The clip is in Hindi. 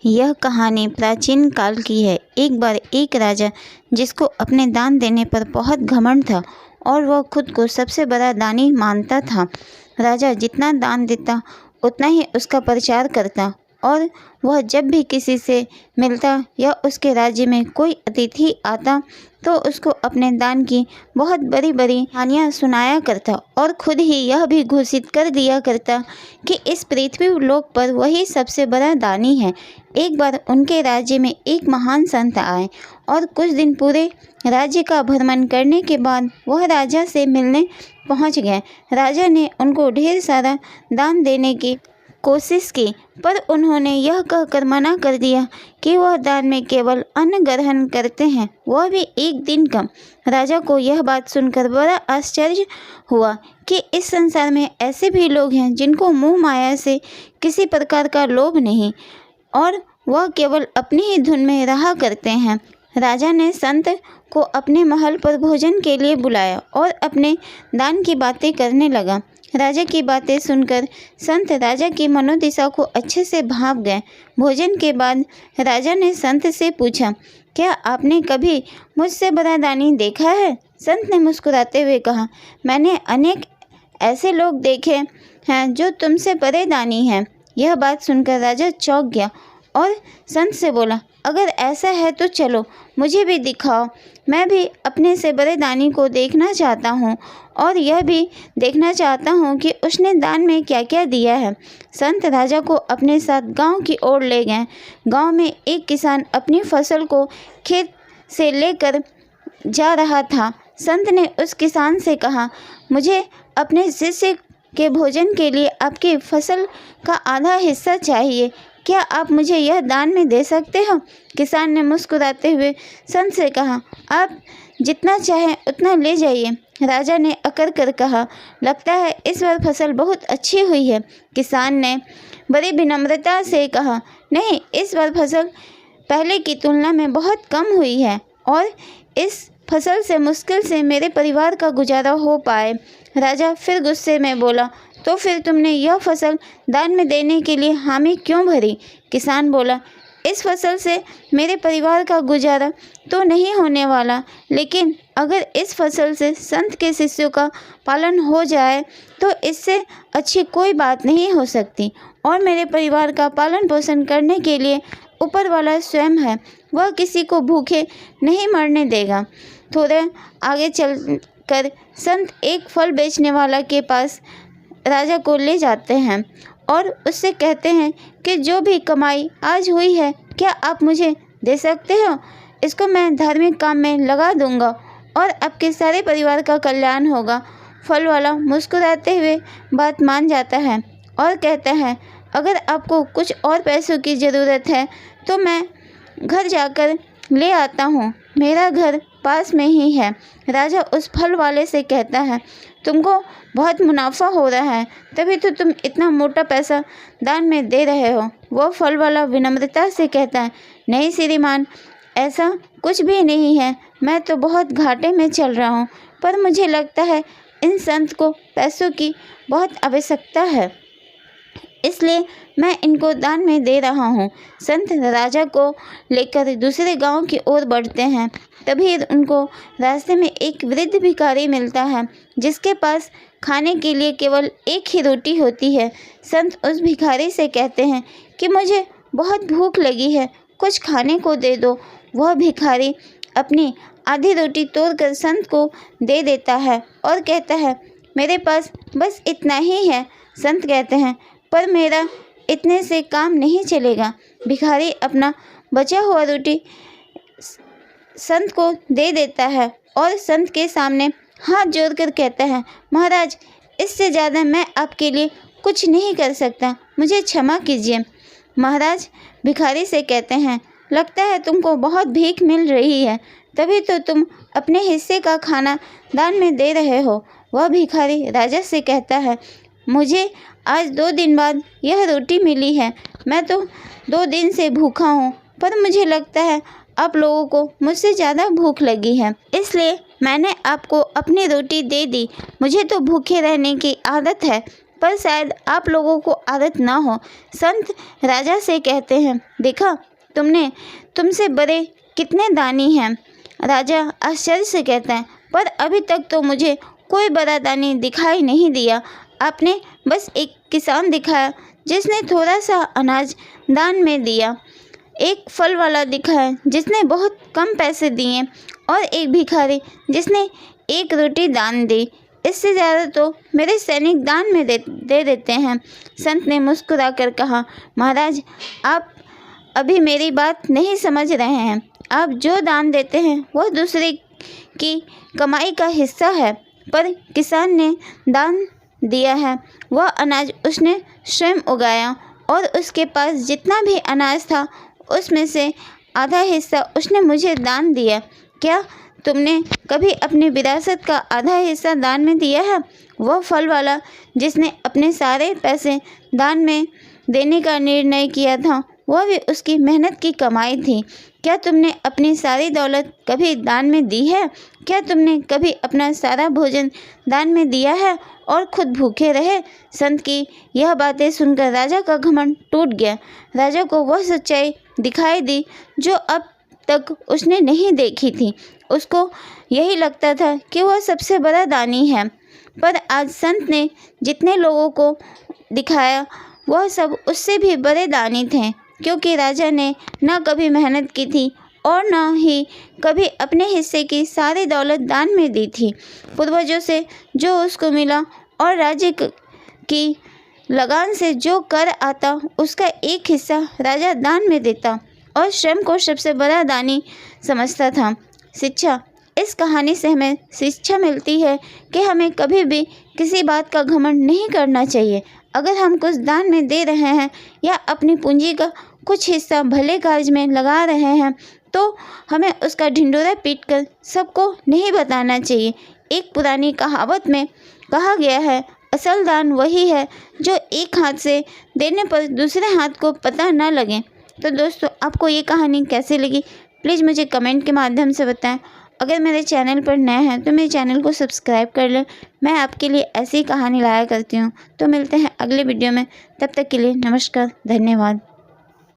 यह कहानी प्राचीन काल की है। एक बार एक राजा, जिसको अपने दान देने पर बहुत घमंड था और वह खुद को सबसे बड़ा दानी मानता था। राजा जितना दान देता उतना ही उसका प्रचार करता और वह जब भी किसी से मिलता या उसके राज्य में कोई अतिथि आता तो उसको अपने दान की बहुत बड़ी बड़ी कहानियाँ सुनाया करता और खुद ही यह भी घोषित कर दिया करता कि इस पृथ्वी लोक पर वही सबसे बड़ा दानी है। एक बार उनके राज्य में एक महान संत आए और कुछ दिन पूरे राज्य का भ्रमण करने के बाद वह राजा से मिलने पहुंच गए। राजा ने उनको ढेर सारा दान देने की कोशिश की, पर उन्होंने यह कहकर मना कर दिया कि वह दान में केवल अन्न ग्रहण करते हैं, वह भी एक दिन का। राजा को यह बात सुनकर बड़ा आश्चर्य हुआ कि इस संसार में ऐसे भी लोग हैं जिनको मोह माया से किसी प्रकार का लोभ नहीं और वह केवल अपनी ही धुन में रहा करते हैं। राजा ने संत को अपने महल पर भोजन के लिए बुलाया और अपने दान की बातें करने लगा। राजा की बातें सुनकर संत राजा की मनोदशा को अच्छे से भांप गए। भोजन के बाद राजा ने संत से पूछा, क्या आपने कभी मुझसे बड़ा दानी देखा है? संत ने मुस्कुराते हुए कहा, मैंने अनेक ऐसे लोग देखे हैं जो तुमसे बड़े दानी हैं। यह बात सुनकर राजा चौंक गया और संत से बोला, अगर ऐसा है तो चलो मुझे भी दिखाओ, मैं भी अपने से बड़े दानी को देखना चाहता हूँ और यह भी देखना चाहता हूँ कि उसने दान में क्या क्या दिया है। संत राजा को अपने साथ गांव की ओर ले गए। गांव में एक किसान अपनी फसल को खेत से लेकर जा रहा था। संत ने उस किसान से कहा, मुझे अपने शिष्य के भोजन के लिए आपकी फसल का आधा हिस्सा चाहिए, क्या आप मुझे यह दान में दे सकते हो? किसान ने मुस्कुराते हुए संत से कहा, आप जितना चाहें उतना ले जाइए। राजा ने अकड़ कर कहा, लगता है इस बार फसल बहुत अच्छी हुई है। किसान ने बड़ी विनम्रता से कहा, नहीं, इस बार फसल पहले की तुलना में बहुत कम हुई है और इस फसल से मुश्किल से मेरे परिवार का गुजारा हो पाए। राजा फिर गुस्से में बोला, तो फिर तुमने यह फसल दान में देने के लिए हामी क्यों भरी? किसान बोला, इस फसल से मेरे परिवार का गुजारा तो नहीं होने वाला, लेकिन अगर इस फसल से संत के शिष्यों का पालन हो जाए तो इससे अच्छी कोई बात नहीं हो सकती और मेरे परिवार का पालन पोषण करने के लिए ऊपर वाला स्वयं है, वह किसी को भूखे नहीं मरने देगा। थोड़े आगे चल कर संत एक फल बेचने वाला के पास राजा को ले जाते हैं और उससे कहते हैं कि जो भी कमाई आज हुई है क्या आप मुझे दे सकते हो? इसको मैं धार्मिक काम में लगा दूंगा और आपके सारे परिवार का कल्याण होगा। फल वाला मुस्कुराते हुए बात मान जाता है और कहता है, अगर आपको कुछ और पैसों की ज़रूरत है तो मैं घर जाकर ले आता हूँ, मेरा घर पास में ही है। राजा उस फल वाले से कहता है, तुमको बहुत मुनाफा हो रहा है, तभी तो तुम इतना मोटा पैसा दान में दे रहे हो। वह फल वाला विनम्रता से कहता है, नहीं श्रीमान, ऐसा कुछ भी नहीं है, मैं तो बहुत घाटे में चल रहा हूँ, पर मुझे लगता है इन संत को पैसों की बहुत आवश्यकता है, इसलिए मैं इनको दान में दे रहा हूँ। संत राजा को लेकर दूसरे गांव की ओर बढ़ते हैं। तभी उनको रास्ते में एक वृद्ध भिखारी मिलता है जिसके पास खाने के लिए केवल एक ही रोटी होती है। संत उस भिखारी से कहते हैं कि मुझे बहुत भूख लगी है, कुछ खाने को दे दो। वह भिखारी अपनी आधी रोटी तोड़कर संत को दे देता है और कहता है, मेरे पास बस इतना ही है। संत कहते हैं, पर मेरा इतने से काम नहीं चलेगा। भिखारी अपना बचा हुआ रोटी संत को दे देता है और संत के सामने हाथ जोड़कर कहता है, महाराज, इससे ज़्यादा मैं आपके लिए कुछ नहीं कर सकता, मुझे क्षमा कीजिए। महाराज भिखारी से कहते हैं, लगता है तुमको बहुत भीख मिल रही है, तभी तो तुम अपने हिस्से का खाना दान में दे रहे हो। वह भिखारी राजा से कहता है, मुझे आज 2 दिन बाद यह रोटी मिली है, मैं तो 2 दिन से भूखा हूँ, पर मुझे लगता है आप लोगों को मुझसे ज़्यादा भूख लगी है, इसलिए मैंने आपको अपनी रोटी दे दी। मुझे तो भूखे रहने की आदत है, पर शायद आप लोगों को आदत ना हो। संत राजा से कहते हैं, देखा तुमसे बड़े कितने दानी हैं। राजा आश्चर्य से कहता है, पर अभी तक तो मुझे कोई बड़ा दानी दिखाई नहीं दिया। आपने बस एक किसान दिखाया जिसने थोड़ा सा अनाज दान में दिया, एक फल वाला दिखा है जिसने बहुत कम पैसे दिए, और एक भिखारी जिसने एक रोटी दान दी। इससे ज़्यादा तो मेरे सैनिक दान में दे देते हैं। संत ने मुस्कुराकर कहा, महाराज आप अभी मेरी बात नहीं समझ रहे हैं। आप जो दान देते हैं वह दूसरे की कमाई का हिस्सा है, पर किसान ने दान दिया है वह अनाज उसने स्वयं उगाया, और उसके पास जितना भी अनाज था उसमें से आधा हिस्सा उसने मुझे दान दिया। क्या तुमने कभी अपनी विरासत का आधा हिस्सा दान में दिया है? वह फल वाला जिसने अपने सारे पैसे दान में देने का निर्णय किया था, वह भी उसकी मेहनत की कमाई थी। क्या तुमने अपनी सारी दौलत कभी दान में दी है? क्या तुमने कभी अपना सारा भोजन दान में दिया है और खुद भूखे रहे? संत की यह बातें सुनकर राजा का घमंड टूट गया। राजा को वह सच्चाई दिखाई दी जो अब तक उसने नहीं देखी थी। उसको यही लगता था कि वह सबसे बड़ा दानी है, पर आज संत ने जितने लोगों को दिखाया वह सब उससे भी बड़े दानी थे, क्योंकि राजा ने न कभी मेहनत की थी और न ही कभी अपने हिस्से की सारी दौलत दान में दी थी। पूर्वजों से जो उसको मिला और राज्य की लगान से जो कर आता उसका एक हिस्सा राजा दान में देता और स्वयं को सबसे बड़ा दानी समझता था। शिक्षा, इस कहानी से हमें शिक्षा मिलती है कि हमें कभी भी किसी बात का घमंड नहीं करना चाहिए। अगर हम कुछ दान में दे रहे हैं या अपनी पूंजी का कुछ हिस्सा भले कार्य में लगा रहे हैं तो हमें उसका ढिंढोरा पीटकर सबको नहीं बताना चाहिए। एक पुरानी कहावत में कहा गया है, असल दान वही है जो एक हाथ से देने पर दूसरे हाथ को पता न लगे। तो दोस्तों, आपको ये कहानी कैसी लगी प्लीज़ मुझे कमेंट के माध्यम से बताएं। अगर मेरे चैनल पर नए हैं तो मेरे चैनल को सब्सक्राइब कर लें। मैं आपके लिए ऐसी कहानी लाया करती हूँ। तो मिलते हैं अगले वीडियो में, तब तक के लिए नमस्कार, धन्यवाद।